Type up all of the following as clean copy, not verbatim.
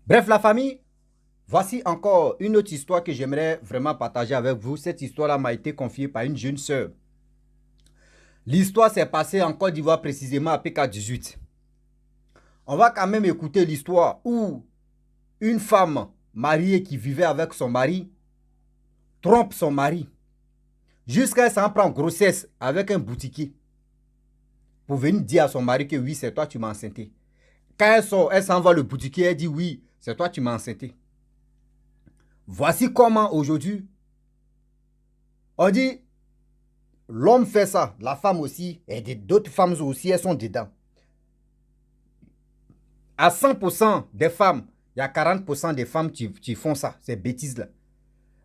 Bref, la famille, voici encore une autre histoire que j'aimerais vraiment partager avec vous. Cette histoire-là m'a été confiée par une jeune sœur. L'histoire s'est passée en Côte d'Ivoire, précisément à PK18. On va quand même écouter l'histoire où une femme mariée qui vivait avec son mari trompe son mari jusqu'à s'en prendre grossesse avec un boutiquier pour venir dire à son mari que oui, c'est toi tu m'as enceinté. Quand elle sort, elle s'en va le boutiquier, elle dit oui, c'est toi tu m'as enceinté. Voici comment aujourd'hui, on dit l'homme fait ça, la femme aussi, et d'autres femmes aussi, elles sont dedans. À 100% des femmes, il y a 40% des femmes qui font ça, ces bêtises-là.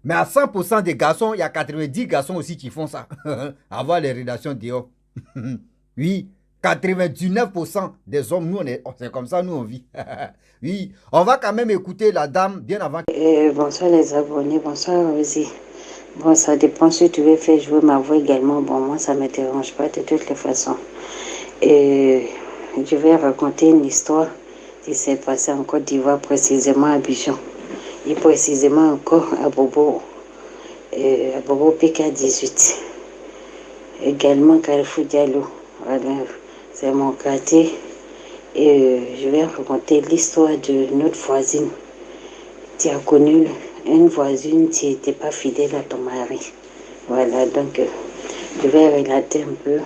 Mais à 100% des garçons, il y a 90 garçons aussi qui font ça. Avoir les relations dehors. Oui, 99% des hommes, nous, c'est comme ça, nous, on vit. Oui, on va quand même écouter la dame bien avant. Bonsoir les abonnés, bonsoir Rosie. Bon, ça dépend si tu veux faire jouer ma voix également. Bon, moi, ça ne me dérange pas de toutes les façons. Et je vais raconter une histoire qui s'est passée en Côte d'Ivoire, précisément à Abidjan. Et précisément encore à Bobo PK18. Également Carrefour Diallo. Voilà, c'est mon quartier. Et je vais raconter l'histoire de notre voisine. Tu as connu une voisine qui n'était pas fidèle à ton mari. Voilà, donc je vais relater un peu.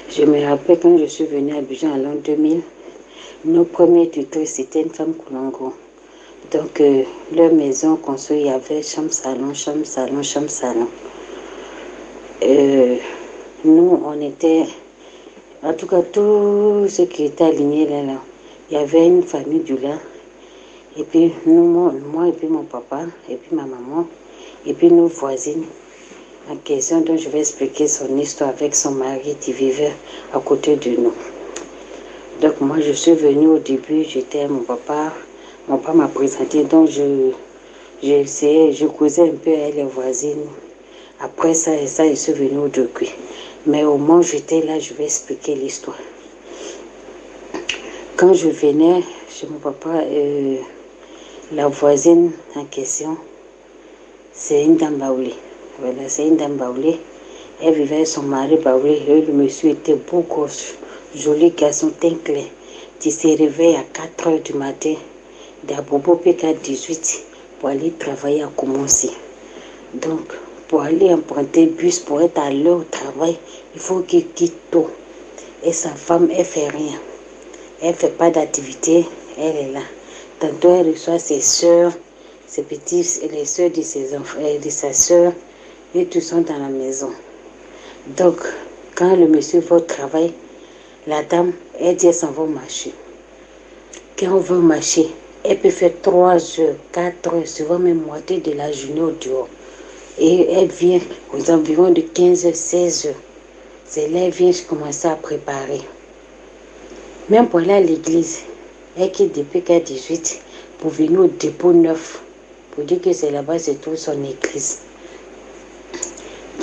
Je me rappelle quand je suis venue à Abidjan en l'an 2000, nos premiers tuteurs, c'était une femme Koulongo. Donc, leur maison construite, il y avait chambre, salon, chambre, salon, chambre, salon. Nous, on était, en tout cas, tous ceux qui étaient alignés là, il y avait une famille du là. Et puis, moi et puis mon papa, et puis ma maman, et puis nos voisines en question, dont je vais expliquer son histoire avec son mari qui vivait à côté de nous. Donc, moi, je suis venue au début, j'étais mon papa m'a présenté, donc j'ai essayé, je causais un peu avec les voisines. Après ça, je suis venue au début. Mais au moins, j'étais là, je vais expliquer l'histoire. Quand je venais chez mon papa, la voisine en question, c'est une dame baoulée. Voilà, c'est une dame baoulée. Elle vivait avec son mari baoulé. Le monsieur était beau gosse, joli garçon, teint clair. Il se réveille à 4 heures du matin, d'Abobo PK18, pour aller travailler à Koumoussi. Donc, pour aller emprunter bus, pour être à l'heure au travail, il faut qu'il quitte tôt. Et sa femme, elle ne fait rien. Elle ne fait pas d'activité, elle est là. Tantôt, elle reçoit ses soeurs, ses petits, les soeurs de ses enfants, de sa soeur, et tous sont dans la maison. Donc, quand le monsieur va au travail, la dame, elle dit, elle s'en va marcher. Quand on veut marcher, elle peut faire 3 heures, 4 heures, souvent même moitié de la journée au dehors. Et elle vient aux environs de 15 heures, 16 heures. C'est là qu'elle vient commencer à préparer. Même pour aller à l'église, elle quitte depuis PK18 pour venir au dépôt neuf, pour dire que c'est là-bas, c'est tout son église.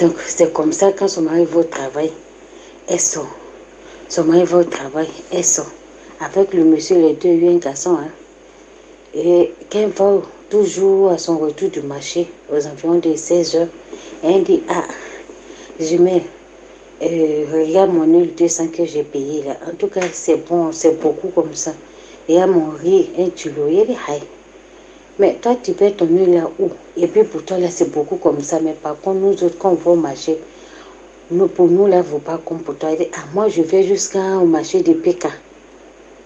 Donc, c'est comme ça, quand son mari va au travail, elle sort. Son mari va au travail, elle sort. Avec le monsieur, les deux, il y a un garçon. Hein. Et quand elle va toujours à son retour du marché, aux environs de 16 heures, elle dit, ah, je mets, regarde mon huile 200 que j'ai payé là. En tout cas, c'est bon, c'est beaucoup comme ça. Et à mon riz, un kilo, il dit, aïe. Mais toi, tu payes ton huile là où? Et puis pour toi, là, c'est beaucoup comme ça. Mais par contre, nous autres, quand on va au marché, pour nous, là, il ne vaut pas comme pour toi. Il dit, ah, moi, je vais jusqu'au marché de PK.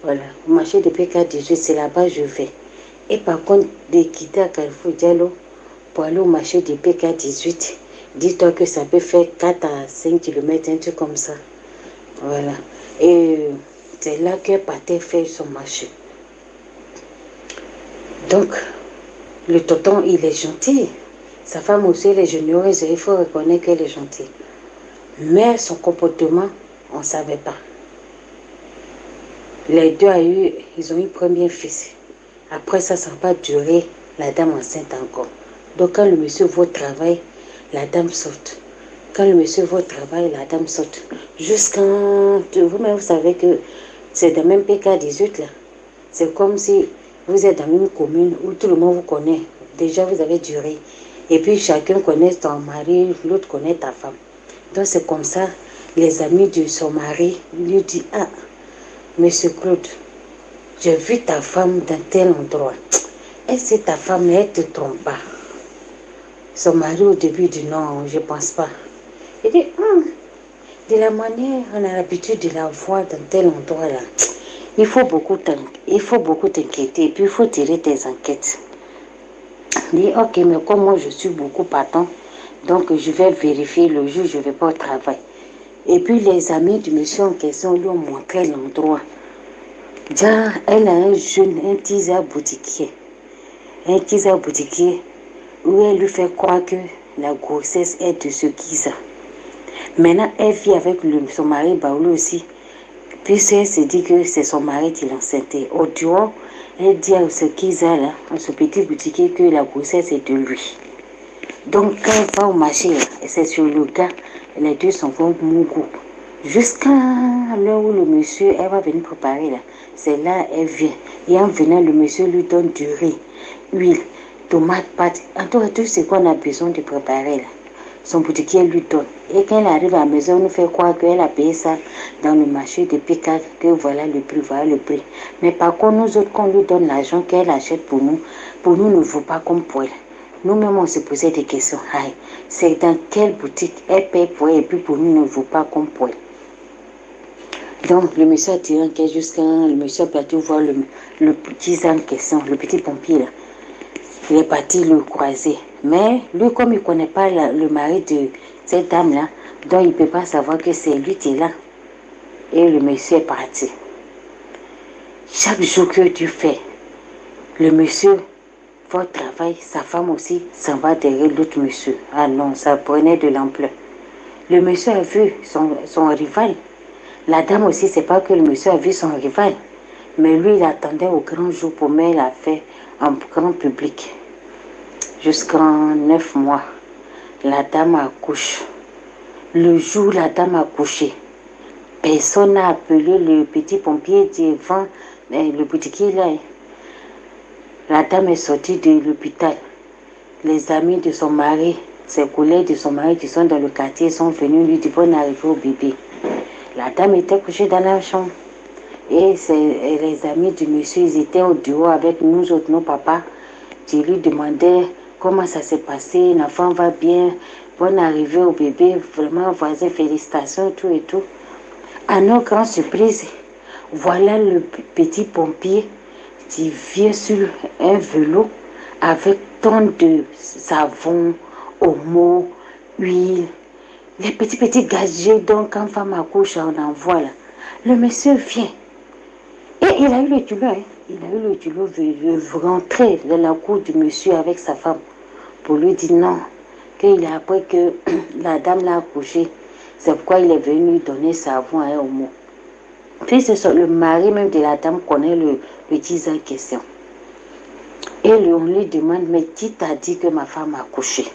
Voilà, au marché de PK18, c'est là-bas que je vais. Et par contre, de quitter à Carrefour Diallo pour aller au marché de PK18, dis-toi que ça peut faire 4 à 5 km, un truc comme ça. Voilà. Et c'est là que partait faire son marché. Donc, le tonton, il est gentil. Sa femme aussi, elle est généreuse. Il faut reconnaître qu'elle est gentille. Mais son comportement, on ne savait pas. Les deux ils ont eu premier fils. Après ça, ça n'a pas duré. La dame enceinte encore. Donc, quand le monsieur va au travail, la dame saute. Quand le monsieur va au travail, la dame saute. Jusqu'en... Vous-même, vous savez que c'est dans le même PK18 là. C'est comme si vous êtes dans une commune où tout le monde vous connaît. Déjà, vous avez duré. Et puis, chacun connaît ton mari, l'autre connaît ta femme. Donc, c'est comme ça, les amis de son mari lui disent, ah, Monsieur Claude, j'ai vu ta femme dans tel endroit. Est-ce que ta femme ne te trompe pas? Son mari au début dit non, je ne pense pas. Il dit, de la manière, on a l'habitude de la voir dans tel endroit là. Il faut beaucoup t'inquiéter et puis il faut tirer tes enquêtes. Il dit, ok, mais comme moi je suis beaucoup partant, donc je vais vérifier le jour, je ne vais pas au travail. Et puis les amis du monsieur en question lui ont montré l'endroit. Déjà, elle a un teaser boutiquier. Un teaser boutiquier où elle lui fait croire que la grossesse est de ce Kiza. Maintenant, elle vit avec son mari Baoulou aussi. Puis elle se dit que c'est son mari qui l'a enceinté. Au dehors, elle dit à ce Kiza là, à ce petit boutiquier, que la grossesse est de lui. Donc quand elle va au marché, c'est sur le gars, les deux sont vont Mougou. Jusqu'à l'heure où le monsieur, elle va venir préparer là. C'est là elle vient. Et en venant, le monsieur lui donne du riz, huile, tomate, pâte. En tout cas, tout ce qu'on a besoin de préparer là. Son boutiquier lui donne. Et quand elle arrive à la maison, on nous fait croire qu'elle a payé ça dans le marché de Picard, que voilà le prix, voilà le prix. Mais par contre, nous autres, quand on lui donne l'argent qu'elle achète pour nous ne vaut pas comme pour elle. Nous-mêmes, on se posait des questions. Aïe, c'est dans quelle boutique elle paye pour elle et puis pour nous ne vaut pas comme pour elle. Donc, le monsieur a tiré en caisse jusqu'à le monsieur a parti voir le petit en question, le petit pompier là. Il est parti le croiser. Mais lui, comme il ne connaît pas le mari de cette dame-là, donc il ne peut pas savoir que c'est lui qui est là. Et le monsieur est parti. Chaque jour que tu fais, le monsieur va au travail, sa femme aussi s'en va derrière l'autre monsieur. Ah non, ça prenait de l'ampleur. Le monsieur a vu son rival. La dame aussi, c'est pas que le monsieur a vu son rival. Mais lui, il attendait au grand jour pour mettre l'affaire en grand public. Jusqu'en 9 mois, la dame accouche. Le jour où la dame a accouché, personne n'a appelé le petit pompier devant le boutiquier là. La dame est sortie de l'hôpital. Les amis de son mari, ses collègues de son mari qui sont dans le quartier sont venus lui dire bonne arrivée au bébé. La dame était couchée dans la chambre. Et les amis du monsieur, ils étaient au dehors avec nous autres, nos papas, qui lui demandaient comment ça s'est passé, l'enfant va bien, bonne arrivée au bébé, vraiment voisin, félicitations, tout et tout. À nos grandes surprises, voilà le petit pompier qui vient sur un vélo avec tant de savon, omo, huile, les petits gadgets, donc quand femme accouche, on en voit là. Le monsieur vient. Et il a eu le culot, hein. Il a eu le culot de rentrer dans la cour du monsieur avec sa femme pour lui dire non, qu'il a appris que la dame l'a accouché. C'est pourquoi il est venu lui donner savon à un homo. Puis le mari même de la dame connaît le petit en question. Et on lui demande, mais qui t'a dit que ma femme a accouché?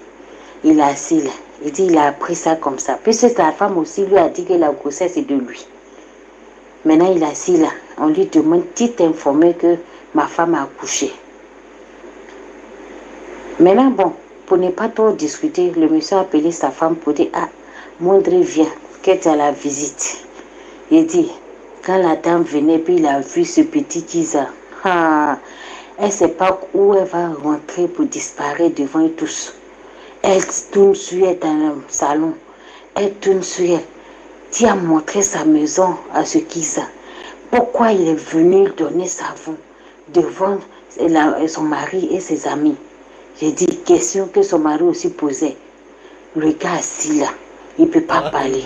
Il a assis là. Il dit, il a appris ça comme ça. Puis sa femme aussi lui a dit que la grossesse est de lui. Maintenant, il est assis là. On lui demande, qui t'a informé que ma femme a accouché? Maintenant, bon, pour ne pas trop discuter, le monsieur a appelé sa femme pour dire, ah, Mondré vient, qu'elle est à la visite. Il dit, quand la dame venait, puis il a vu ce petit Kiza. Ah, elle ne sait pas où elle va rentrer pour disparaître devant eux tous. Elle tourne sur elle dans le salon. Elle tourne sur elle. Tu as montré sa maison à ce Kiza. Pourquoi il est venu donner savon devant son mari et ses amis? J'ai dit, question que son mari aussi posait. Le gars assis là, il ne peut pas parler.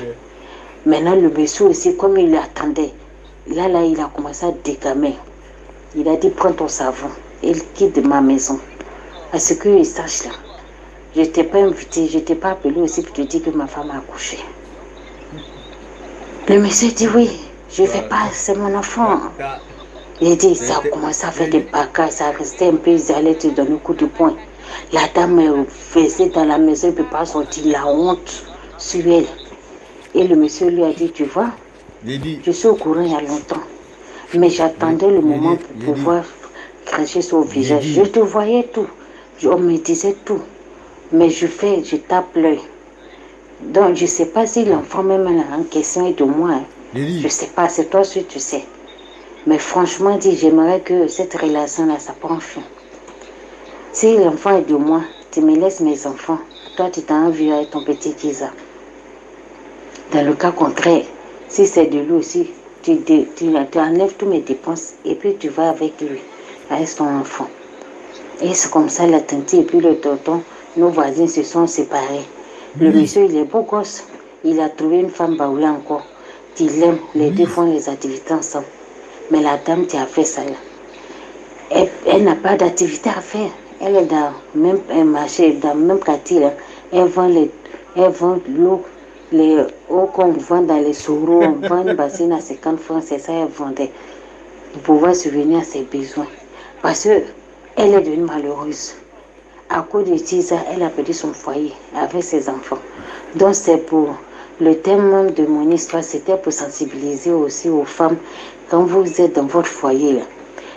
Maintenant, le monsieur aussi, comme il l'attendait, là, il a commencé à dégamer. Il a dit, prends ton savon. Il quitte ma maison. À ce qu'il sache là. Je ne t'ai pas invité, je ne t'ai pas appelé aussi pour te dire que ma femme a accouché. Le monsieur dit, oui, je ne vais pas, c'est mon enfant. Il dit, ça a commencé à faire des bagarres, ça restait un peu, ils allaient te donner un coup de poing. La dame faisait dans la maison, elle ne peut pas sortir, la honte sur elle. Et le monsieur lui a dit, tu vois, je suis au courant il y a longtemps, mais j'attendais le moment pour pouvoir craché sur le J'ai visage. vu. Je te voyais tout. On me disait tout. Mais je tape l'œil. Donc, je ne sais pas si l'enfant même là, en question est de moi. Hein. J'ai Je dit. ne sais pas, c'est toi ce que tu sais. Mais franchement, dit, j'aimerais que cette relation-là, ça prend fin. Si l'enfant est de moi, tu me laisses mes enfants. Toi, tu t'en vu avec ton petit Kiza. Dans le cas contraire, si c'est de lui aussi, tu enlèves toutes mes dépenses et puis tu vas avec lui, avec son enfant. Et c'est comme ça la tante et puis le tonton, nos voisins se sont séparés. Le Oui. monsieur, il est beau gosse. Il a trouvé une femme baoulée encore. Il l'aime, les deux Oui. font les activités ensemble. Mais la dame qui a fait ça là, elle n'a pas d'activité à faire. Elle est dans le même marché, dans le même quartier. Là. Elle vend l'eau, les eaux qu'on vend dans les souraux. On vend une bassine à 50 francs, c'est ça elle vendait. Pour pouvoir subvenir à ses besoins. Parce qu'elle est devenue malheureuse. À cause de ça, elle a perdu son foyer avec ses enfants. Donc c'est pour le thème même de mon histoire, c'était pour sensibiliser aussi aux femmes. Quand vous êtes dans votre foyer, là,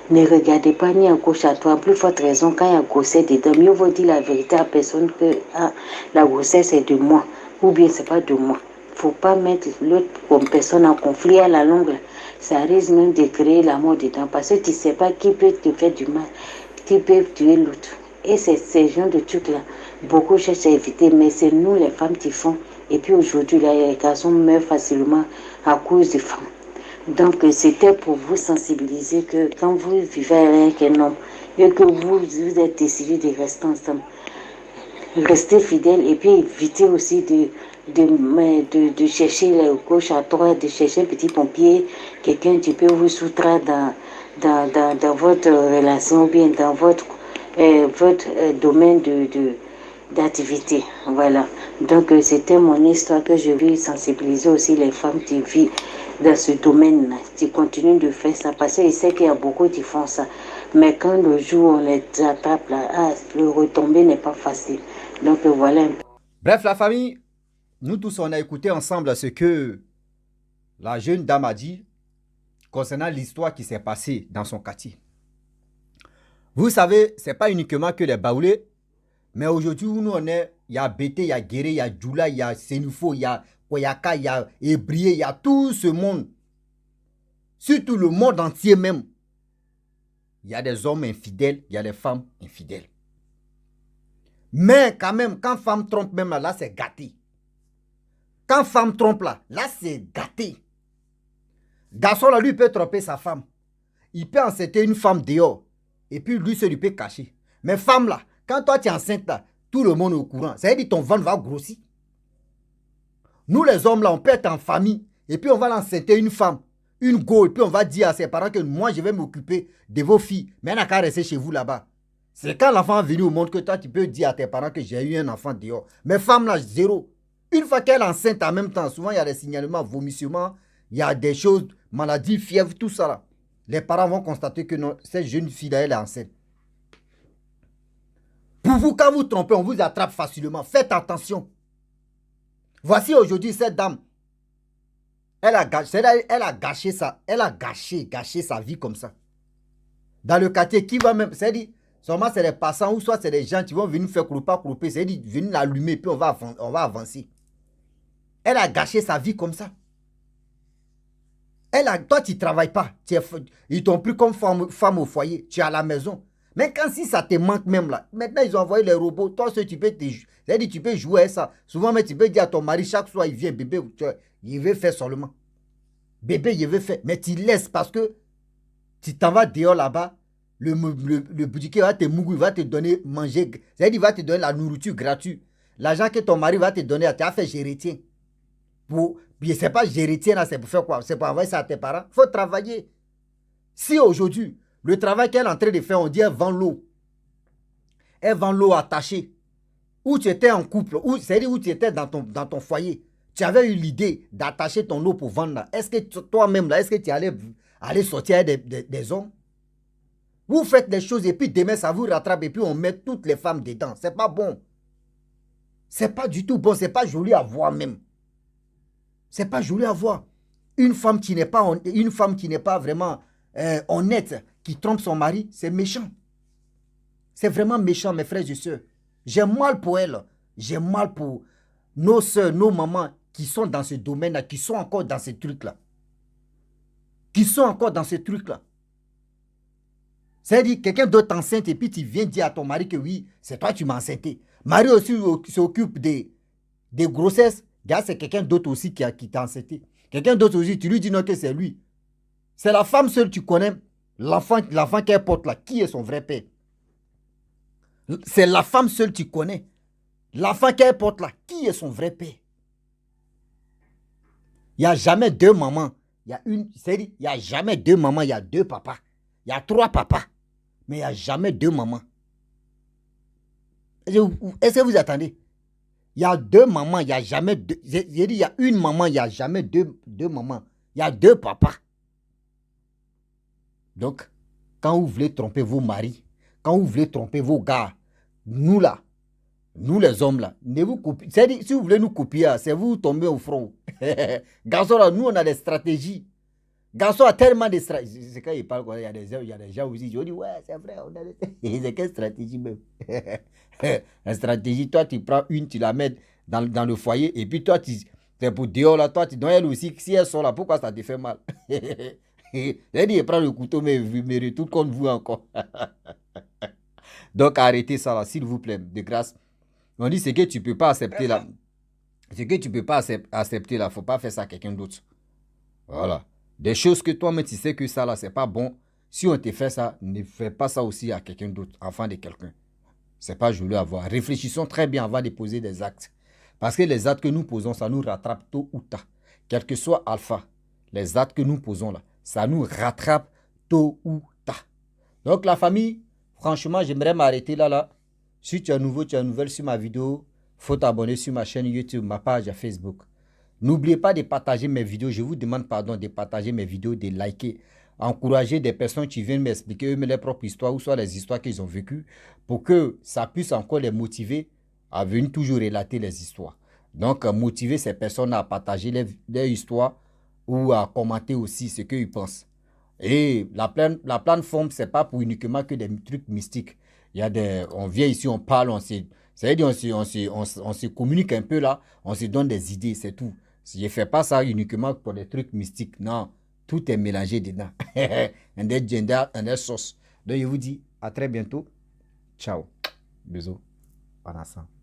ne regardez pas ni à gauche à droite. Plus forte raison, quand il y a grossesse dedans, mieux vaut dire la vérité à personne que ah, la grossesse est de moi ou bien c'est pas de moi. Il ne faut pas mettre l'autre comme personne en conflit à la longue. Ça risque même de créer la mort dedans parce que tu ne sais pas qui peut te faire du mal, qui peut tuer l'autre. Et c'est ces genres de trucs-là, beaucoup cherchent à éviter, mais c'est nous les femmes qui font. Et puis aujourd'hui, là, les garçons meurent facilement à cause des femmes. Donc, c'était pour vous sensibiliser que quand vous vivez avec un homme et que vous êtes décidé de rester ensemble, restez fidèles et puis évitez aussi de chercher la gauche à droite, de chercher un petit pompier, quelqu'un qui peut vous soustraire dans votre relation ou bien dans votre domaine d'activité. Voilà. Donc, c'était mon histoire que je veux sensibiliser aussi les femmes qui vivent dans ce domaine-là, qui continuent de faire ça, parce que je sais qu'il y a beaucoup qui font ça. Mais quand le jour on les attrape, là, ah, le retomber n'est pas facile. Donc, voilà un peu. Bref, la famille, nous tous, on a écouté ensemble ce que la jeune dame a dit concernant l'histoire qui s'est passée dans son quartier. Vous savez, ce n'est pas uniquement que les Baoulés, mais aujourd'hui où nous on est, il y a Bété, il y a Guéré, il y a Djoula, il y a Sénoufo, il y a Koyaka, il y a Ébrié, il y a tout ce monde. Surtout le monde entier même. Il y a des hommes infidèles, il y a des femmes infidèles. Mais quand même, quand femme trompe même là c'est gâté. Quand femme trompe là c'est gâté. Garçon là, lui peut tromper sa femme. Il peut enceinter une femme dehors. Et puis lui, il peut cacher. Mais femme là, quand toi tu es enceinte là, tout le monde est au courant. Ça veut dire que ton ventre va grossir. Nous les hommes là, on peut être en famille. Et puis on va l'enceinte une femme, une go. Et puis on va dire à ses parents que moi je vais m'occuper de vos filles. Mais elle n'a qu'à rester chez vous là-bas. C'est quand l'enfant est venu au monde que toi tu peux dire à tes parents que j'ai eu un enfant dehors. Mais femme là, zéro. Une fois qu'elle est enceinte en même temps, souvent il y a des signalements, vomissements, il y a des choses, maladies, fièvre, tout ça là. Les parents vont constater que non, cette jeune fille là, elle est enceinte. Pour vous, quand vous trompez, on vous attrape facilement. Faites attention. Voici aujourd'hui cette dame. Elle a gâché sa vie comme ça. Dans le quartier, qui va même, c'est-à-dire, seulement c'est les passants ou soit c'est des gens qui vont venir faire crouper, c'est-à-dire venir l'allumer puis on va avancer. Elle a gâché sa vie comme ça. Toi, tu ne travailles pas. Ils t'ont pris comme femme au foyer. Tu es à la maison. Mais quand si ça te manque même là, maintenant ils ont envoyé les robots. Toi, tu peux jouer à ça. Souvent, mais tu peux dire à ton mari, chaque soir, il vient, bébé, il veut faire seulement. Bébé, il veut faire. Mais tu laisses parce que tu t'en vas dehors là-bas. Le boutiquier va te mougou, il va te donner manger. C'est-à-dire, il va te donner la nourriture gratuite. L'argent que ton mari va te donner, tu as fait, je retiens. C'est pas je retiens là, c'est pour faire quoi? C'est pour envoyer ça à tes parents. Il faut travailler. Si aujourd'hui, le travail qu'elle est en train de faire, on dit elle vend l'eau. Elle vend l'eau attachée. Ou tu étais en couple, c'est-à-dire où tu étais dans ton foyer. Tu avais eu l'idée d'attacher ton eau pour vendre là. Est-ce que toi-même là, est-ce que tu allais aller sortir des hommes? Vous faites des choses et puis demain ça vous rattrape et puis on met toutes les femmes dedans. C'est pas bon. C'est pas du tout bon. C'est pas joli à voir même. C'est pas joli à voir. Une femme qui n'est pas vraiment honnête, qui trompe son mari, c'est méchant. C'est vraiment méchant, mes frères et sœurs. J'ai mal pour elle. J'ai mal pour nos sœurs, nos mamans qui sont dans ce domaine-là, qui sont encore dans ces trucs-là. Qui sont encore dans ces trucs-là. C'est-à-dire, quelqu'un d'autre enceinte et puis tu viens dire à ton mari que oui, c'est toi qui m'as enceinté. Marie aussi s'occupe des grossesses. C'est quelqu'un d'autre aussi qui t'a enceinté. Quelqu'un d'autre aussi, tu lui dis non que c'est lui. C'est la femme seule, tu connais l'enfant qu'elle porte là. Qui est son vrai père? C'est la femme seule, tu connais. L'enfant qu'elle porte là, qui est son vrai père? Il n'y a jamais deux mamans. Il n'y a jamais deux mamans, il y a deux papas. Il y a trois papas. Mais il n'y a jamais deux mamans. Est-ce que vous attendez? Il y a deux mamans, il n'y a jamais deux. J'ai dit, il y a une maman, il n'y a jamais deux mamans. Il y a deux papas. Donc, quand vous voulez tromper vos maris, quand vous voulez tromper vos gars, nous là, nous les hommes là, ne vous copiez. C'est-à-dire, si vous voulez nous copier, c'est vous tomber au front. Garçon là, nous on a des stratégies. Garçon a tellement de stratégies. C'est quand il parle, il y a des gens aussi, je dis, ouais, c'est vrai, on a des... C'est quelle stratégie même? La stratégie, toi, tu prends une, tu la mets dans le foyer, et puis toi, c'est pour dehors là, toi, tu donnes elle aussi, si elles sont là, pourquoi ça te fait mal? J'ai dit, prends le couteau, mais retourne contre vous encore. Donc, arrêtez ça là, s'il vous plaît, de grâce. On dit, ce que tu ne peux pas accepter là. Ce que tu ne peux pas accepter là, il ne faut pas faire ça à quelqu'un d'autre. Voilà. Des choses que toi-même tu sais que ça là, c'est pas bon. Si on te fait ça, ne fais pas ça aussi à quelqu'un d'autre, enfant de quelqu'un. C'est pas joli à voir. Réfléchissons très bien avant de poser des actes. Parce que les actes que nous posons, ça nous rattrape tôt ou tard. Quel que soit alpha, les actes que nous posons là, ça nous rattrape tôt ou tard. Donc la famille, franchement, j'aimerais m'arrêter là. Si tu es nouveau, tu es nouvelle sur ma vidéo, il faut t'abonner sur ma chaîne YouTube, ma page Facebook. N'oubliez pas de partager mes vidéos. Je vous demande pardon de partager mes vidéos, de liker. Encourager des personnes qui viennent m'expliquer eux-mêmes leurs propres histoires ou soit les histoires qu'ils ont vécues pour que ça puisse encore les motiver à venir toujours relater les histoires. Donc, motiver ces personnes à partager leurs histoires ou à commenter aussi ce qu'ils pensent. Et la plateforme, ce n'est pas pour uniquement que des trucs mystiques. On vient ici, on parle, on se communique un peu là, on se donne des idées, c'est tout. Je ne fais pas ça uniquement pour des trucs mystiques. Non, tout est mélangé dedans. Un des gender, un des sauce. Donc, je vous dis à très bientôt. Ciao. Bisous. Bon ensemble.